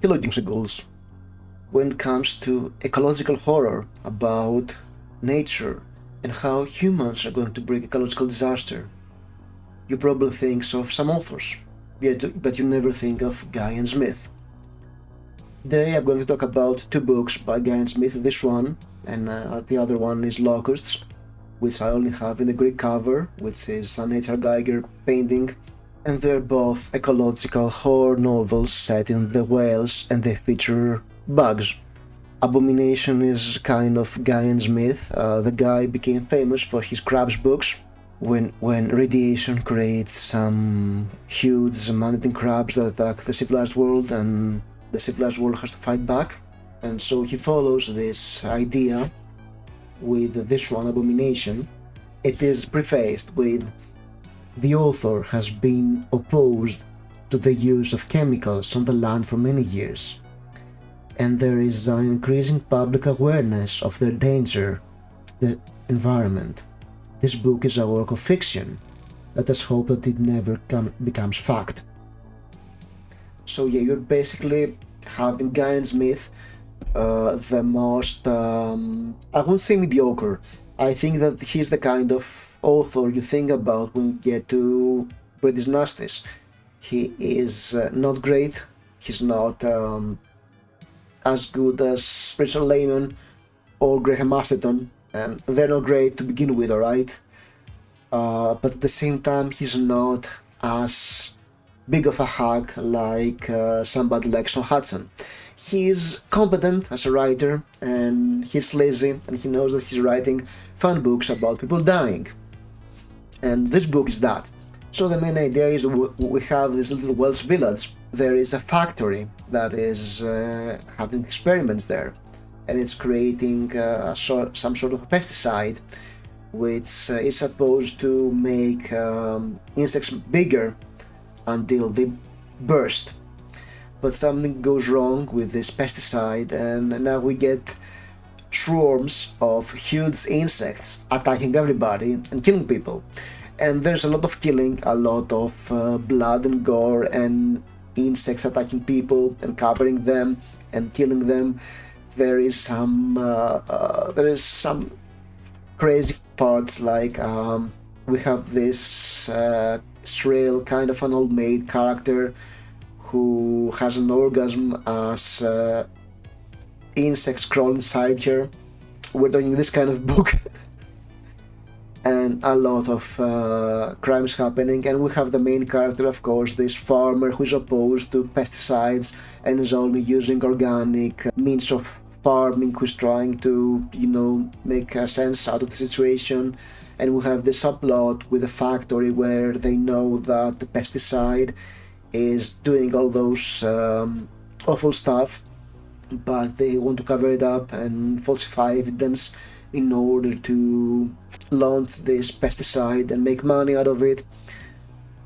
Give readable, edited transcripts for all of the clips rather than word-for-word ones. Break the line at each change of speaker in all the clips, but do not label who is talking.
Hello, Jinx and Ghouls. When it comes to ecological horror about nature and how humans are going to bring ecological disaster, you probably think of some authors, but you never think of Guy and Smith. Today I'm going to talk about two books by Guy and Smith, this one, and the other one is Locusts, which I only have in the Greek cover, which is an H.R. Geiger painting, and they're both ecological horror novels set in the Wales and they feature bugs. Abomination is kind of Guy and Smith. The guy became famous for his crabs books. When radiation creates some huge man-eating crabs that attack the civilized world, and the civilized world has to fight back. And so he follows this idea with this one, Abomination. It is prefaced with the author has been opposed to the use of chemicals on the land for many years, and there is an increasing public awareness of their danger to the environment. This book is a work of fiction. Let us hope that it never becomes fact. So yeah, you're basically having Guy and Smith, the most, I won't say mediocre. I think that he's the kind of author you think about when you get to British Nasties. He is not great. He's not as good as Richard Layman or Graham Masterton, and they're not great to begin with, alright? But at the same time, he's not as big of a hack like somebody like Sean Hudson. He's competent as a writer, and he's lazy, and he knows that he's writing fun books about people dying. And this book is that. So the main idea is we have this little Welsh village. There is a factory that is having experiments there, and it's creating some sort of pesticide which is supposed to make insects bigger until they burst. But something goes wrong with this pesticide, and now we get swarms of huge insects attacking everybody and killing people. And there's a lot of killing, a lot of blood and gore, and insects attacking people and covering them and killing them. There is some crazy parts, like we have this Israel, kind of an old maid character who has an orgasm as insects crawl inside her. We're talking this kind of book. And a lot of crimes happening, and we have the main character, of course, this farmer who is opposed to pesticides and is only using organic means of farming, who's trying to, make sense out of the situation. And we have this subplot with a factory where they know that the pesticide is doing all those awful stuff, but they want to cover it up and falsify evidence in order to launch this pesticide and make money out of it.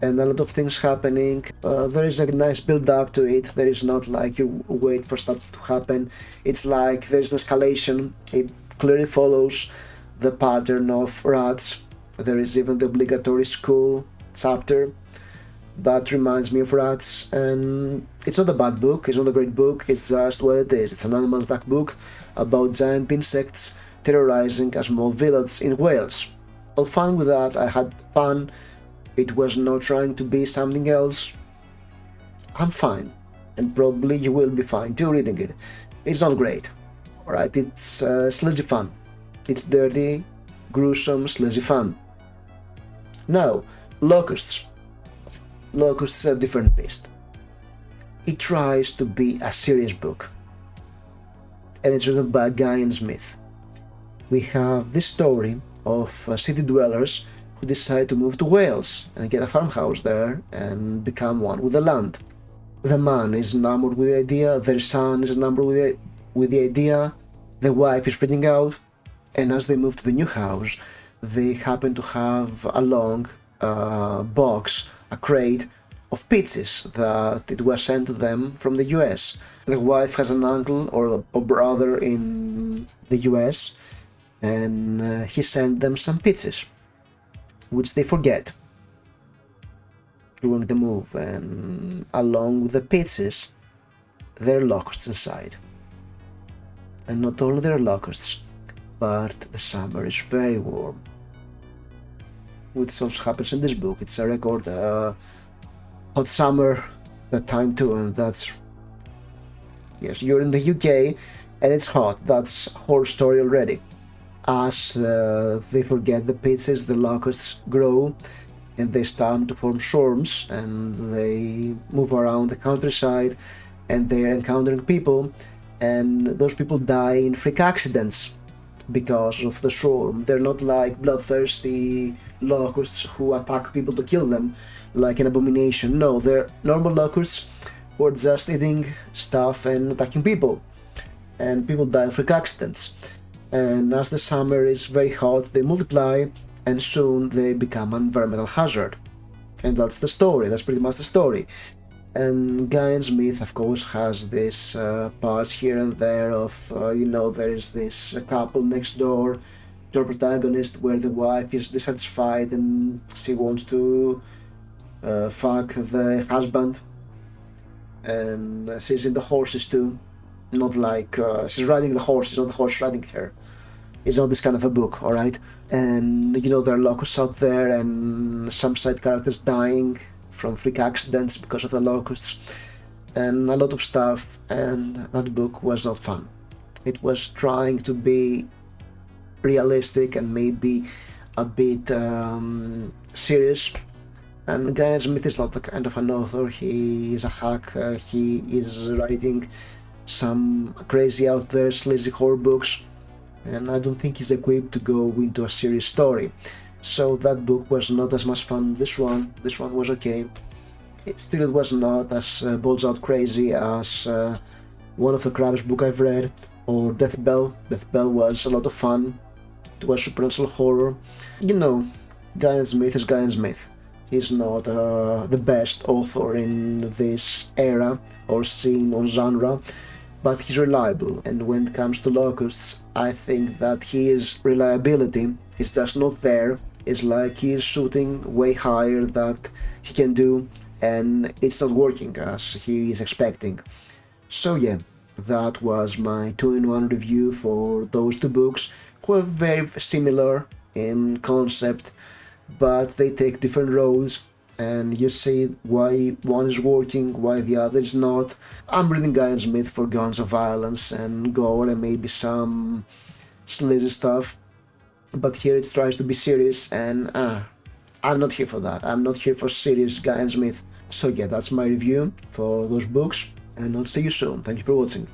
And a lot of things happening. There is a nice build up to it. There is not like you wait for stuff to happen. It's like there's an escalation. It clearly follows the pattern of Rats. There is even the obligatory school chapter that reminds me of Rats, and it's not a bad book, it's not a great book, it's just what it is. It's an animal attack book about giant insects terrorizing a small village in Wales. All fun with that, I had fun, it was not trying to be something else. I'm fine, and probably you will be fine too reading it. It's not great, alright, it's sleazy fun. It's dirty, gruesome, sleazy fun. Now, Locusts. Locust is a different beast. It tries to be a serious book, and it's written by Guy and Smith. We have this story of city dwellers who decide to move to Wales and get a farmhouse there and become one with the land. The man is enamored with the idea, their son is enamored with the idea, the wife is freaking out, and as they move to the new house, they happen to have a long box, a crate of pizzas that it was sent to them from the US. The wife has an uncle or a brother in the US, and he sent them some pizzas, which they forget during the move, and along with the pizzas there are locusts inside. And not only there are locusts, but the summer is very warm. Which also happens in this book. It's a record hot summer that time too, and that's, yes, you're in the UK and it's hot. That's a horror story already. As they forget the pitches, the locusts grow and they start to form swarms, and they move around the countryside, and they're encountering people, and those people die in freak accidents because of the swarm. They're not like bloodthirsty locusts who attack people to kill them, like an Abomination. No, they're normal locusts who are just eating stuff and attacking people, and people die of freak accidents. And as the summer is very hot, they multiply, and soon they become an environmental hazard. And that's the story, that's pretty much the story. And Guy Smith, of course, has this parts here and there of, there is this couple next door to our protagonist where the wife is dissatisfied and she wants to fuck the husband. And she's in the horses too. Not like she's riding the horse, not the horse riding her. It's not this kind of a book, alright? And there are locusts out there, and some side characters dying from freak accidents because of the locusts, and a lot of stuff, and that book was not fun. It was trying to be realistic and maybe a bit serious. And Guy Smith is not the kind of an author. He is a hack. He is writing some crazy out there sleazy horror books, and I don't think he's equipped to go into a serious story. So that book was not as much fun. This one was okay. It was not as balls out crazy as one of the Crab's book I've read, or Death Bell. Death Bell was a lot of fun. It was supernatural horror. Guy Smith is Guy Smith. He's not the best author in this era or scene or genre, but he's reliable. And when it comes to Locusts, I think that his reliability is just not there. It's like he's shooting way higher that he can do, and it's not working as he is expecting. So yeah, that was my 2-in-1 review for those two books, who are very similar in concept, but they take different roles, and you see why one is working, why the other is not. I'm reading Guy Smith for guns of violence and gore and maybe some sleazy stuff, but here it tries to be serious, and I'm not here for that. I'm not here for serious Guy Smith. So yeah, that's my review for those books, and I'll see you soon. Thank you for watching.